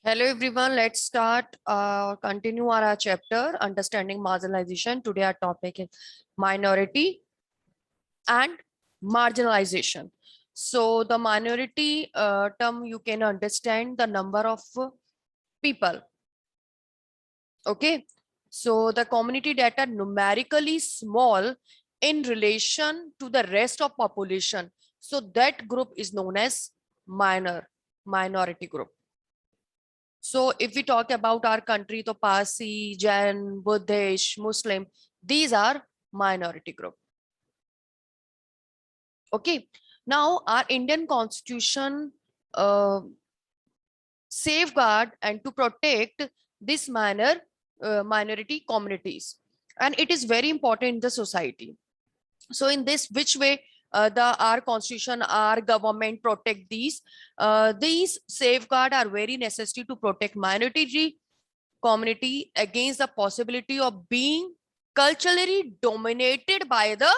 Hello everyone, let's start continue our chapter understanding marginalization. Today our topic is minority and marginalization. So the minority term you can understand the number of people. Okay, so the community that are numerically small in relation to the rest of population. So that group is known as minority group. So if we talk about our country, to Parsi, Jain, Buddhist, Muslim, these are minority group. Okay. Now our Indian constitution safeguard and to protect this minority communities. And it is very important in the society. So in this, which way our constitution, our government protect these safeguard are very necessary to protect minority community against the possibility of being culturally dominated by the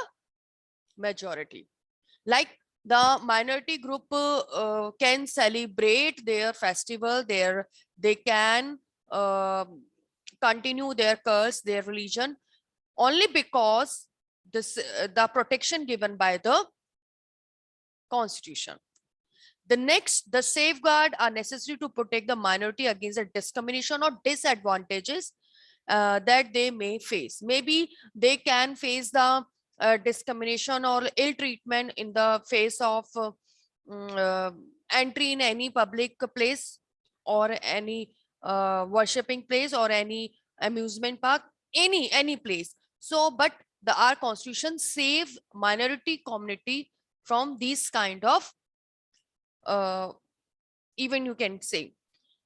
majority. Like the minority group can celebrate their festival, they can continue their cults, their religion, only because the protection given by the constitution. The safeguard are necessary to protect the minority against the discrimination or disadvantages that they may face. Maybe they can face the discrimination or ill treatment in the face of mm, uh, entry in any public place or any worshipping place or any amusement park, any place. So, but our constitution save minority community from these kind of uh, even you can say.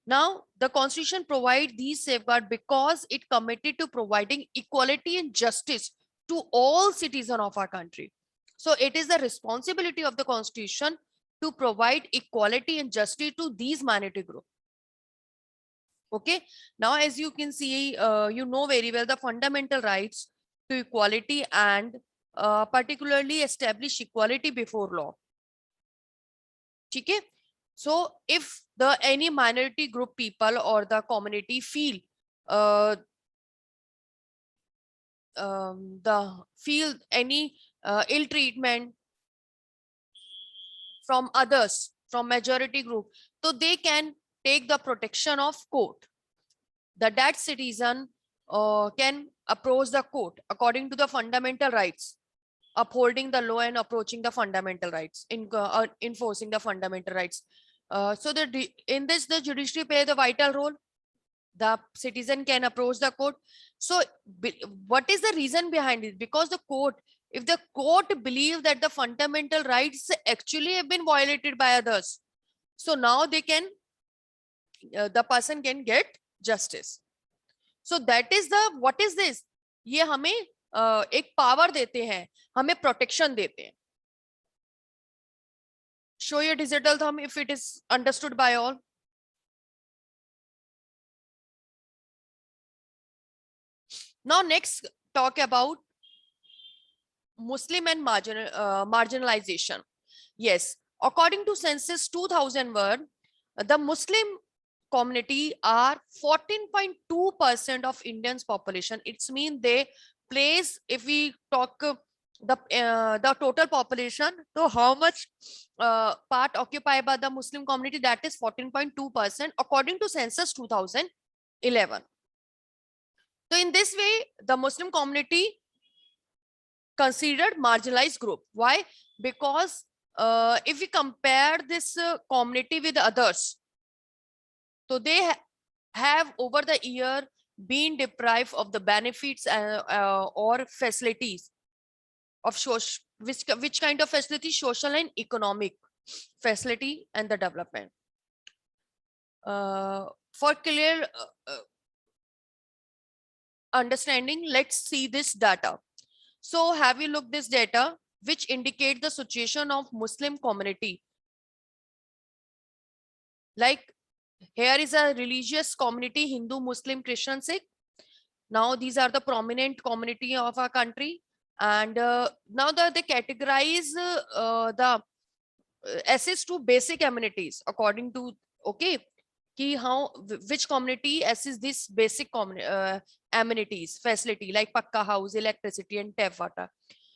Now, the constitution provides these safeguards because it committed to providing equality and justice to all citizens of our country. So it is the responsibility of the constitution to provide equality and justice to these minority groups. Okay. Now, as you can see, you know very well the fundamental rights to equality and particularly establish equality before law. Okay. So if the any minority group people or the community feel uh, feel any ill treatment from others, from majority group, so they can take the protection of court. The that citizen can approach the court according to the fundamental rights, upholding the law and approaching the fundamental rights, enforcing the fundamental rights. So in this, the judiciary play the vital role. The citizen can approach the court. So what is the reason behind it? Because the court, if the court believes that the fundamental rights actually have been violated by others, so now they can the person can get justice. So that is the what is this, ये हमें एक power देते हैं, हमें protection देते हैं. Show your digital thumb if it is understood by all. Now next talk about Muslim and marginalization. Yes, according to census 2001, the Muslim community are 14.2% of Indians population. It's mean they place, if we talk the total population, so how much part occupied by the Muslim community, that is 14.2% according to census 2011. So in this way, the Muslim community considered marginalized group. Why? Because if we compare this community with others, so they have over the year been deprived of the benefits or facilities of social, which kind of facility? Social and economic facility and the development. For clear understanding, let's see this data. So have you looked this data which indicate the situation of Muslim community? Like here is a religious community, Hindu, Muslim, Christian, Sikh. Now these are the prominent community of our country. And now they categorize the access to basic amenities according to, okay. कि how which community assess this basic amenities facility like pakka house, electricity and tap water.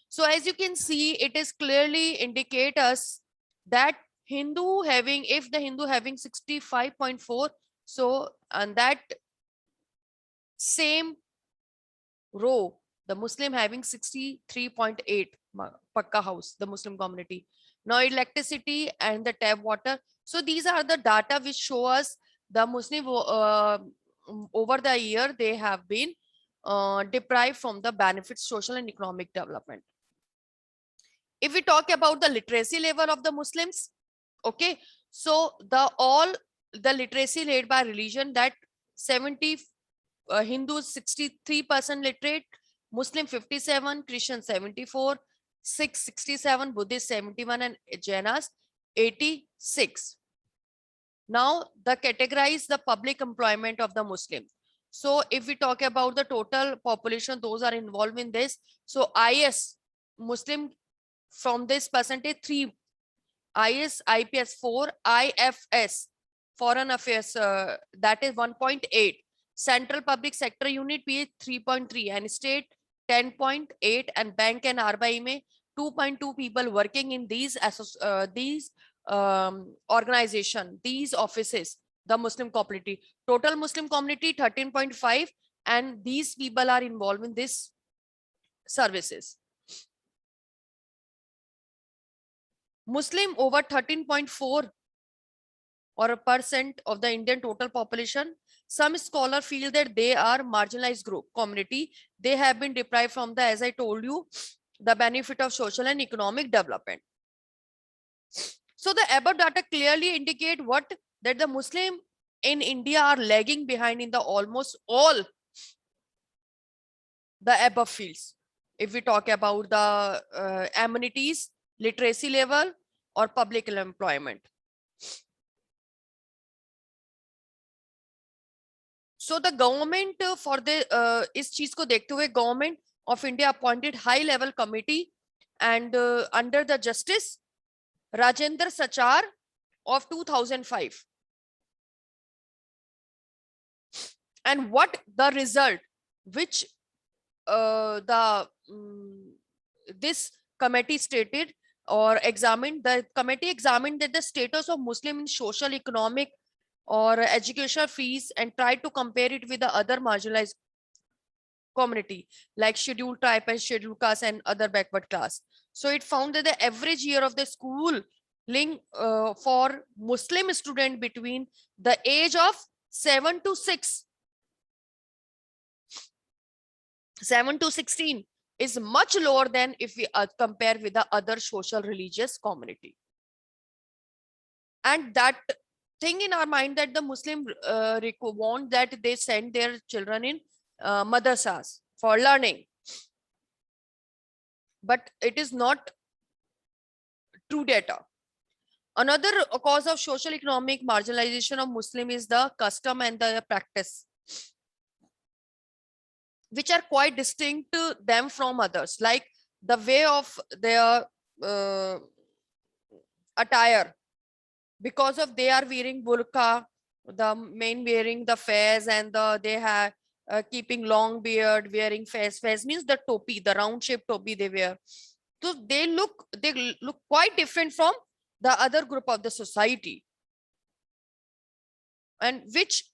So as you can see, it is clearly indicate us that Hindu having, if the Hindu having 65.4, so and that same row, the Muslim having 63.8 pakka house, the Muslim community. Now electricity and the tap water. So these are the data which show us the Muslim over the year they have been deprived from the benefits, social and economic development. If we talk about the literacy level of the Muslims, okay, so the literacy rate by religion, that 70 Hindus 63% literate, Muslim 57, Christian 74, Sikh 67, Buddhist 71, and Jainas 86. Now the categorize the public employment of the Muslim. So if we talk about the total population, those are involved in this. So IS Muslim from this percentage 3, IS IPS 4, IFS Foreign Affairs that is 1.8, Central Public Sector Unit PH 3.3, and State 10.8, and Bank and RBI में 2.2 people working in these organization, these offices, the Muslim community. Total Muslim community 13.5, and these people are involved in this services. Muslim over 13.4 or a percent of the Indian total population. Some scholars feel that they are marginalized group community. They have been deprived from the, as I told you, the benefit of social and economic development. So the above data clearly indicate what, that the Muslim in India are lagging behind in the almost all the above fields. If we talk about the amenities, literacy level or public employment. So the government for the इस चीज को देखते हुए government of India appointed high level committee and under the Justice Rajendra Sachar of 2005. And what the result which this committee stated or examined, the committee examined that the status of Muslim in social, economic or educational fees and tried to compare it with the other marginalized community like scheduled tribe and scheduled caste and other backward class. So it found that the average year of the schooling for Muslim student between the age of 7 to 16 is much lower than if we compare with the other social religious community. And that thing in our mind that the Muslim want that they send their children in madrasas for learning, but it is not true data. Another cause of social economic marginalization of Muslim is the custom and the practice, which are quite distinct to them from others, like the way of their attire. Because of they are wearing burqa, the men wearing the fez, and they have keeping long beard, wearing fez. Fez means the topi, the round shaped topi they wear. So they look quite different from the other group of the society, and which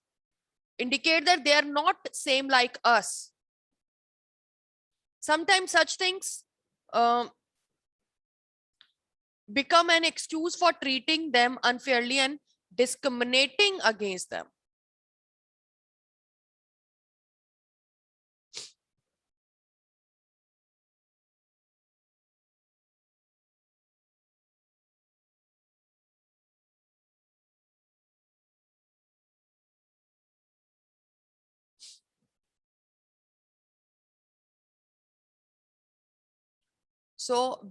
indicate that they are not same like us. Sometimes such things become an excuse for treating them unfairly and discriminating against them. So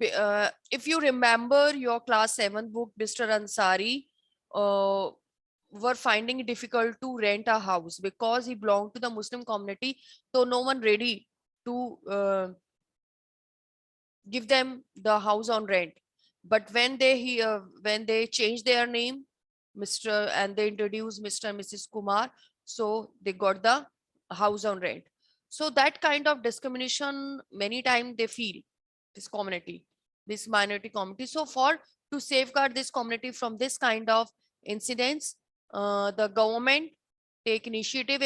if you remember your class 7 book, Mr. Ansari were finding it difficult to rent a house because he belonged to the Muslim community. So no one ready to give them the house on rent. But when they changed their name Mr. and they introduced Mr. and Mrs. Kumar. So they got the house on rent. So that kind of discrimination, many times they feel this community, this minority community. So for to safeguard this community from this kind of incidents, the government take initiative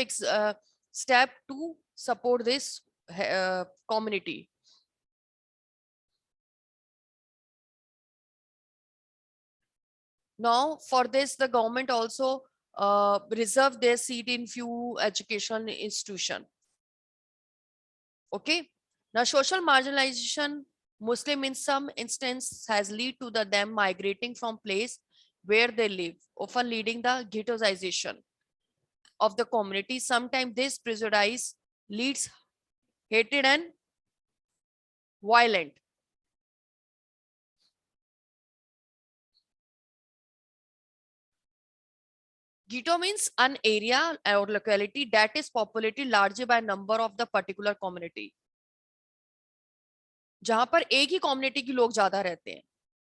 step to support this community. Now, for this, the government also reserve their seat in few education institution. Okay. Now, social marginalization, Muslim in some instance has lead to them migrating from place where they live, often leading the ghettoization of the community. Sometimes this prejudice leads hatred and violent. Ghetto means an area or locality that is populated largely by number of the particular community. जहां पर एक ही community के लोग ज्यादा रहते हैं,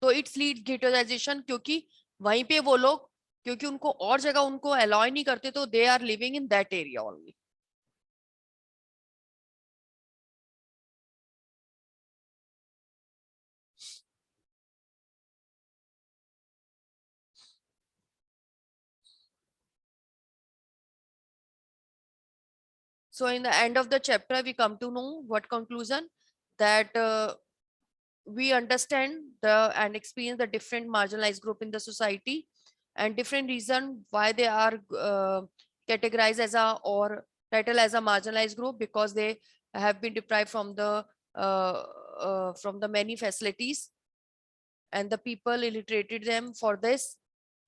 तो it's lead गेटोजाइजेशन, क्योंकि वहीं पे वो लोग, क्योंकि उनको और जगह उनको अलाउ नहीं करते, तो they are living in that area only. So in the end of the chapter, we come to know what conclusion, that we understand the and experience the different marginalized group in the society and different reason why they are categorized as a or title as a marginalized group, because they have been deprived from the many facilities, and the people illiterated them. For this,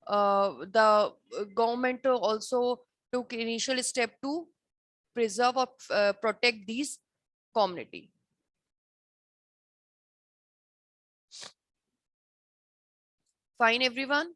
the government also took initial step to preserve or protect these community. Fine, everyone.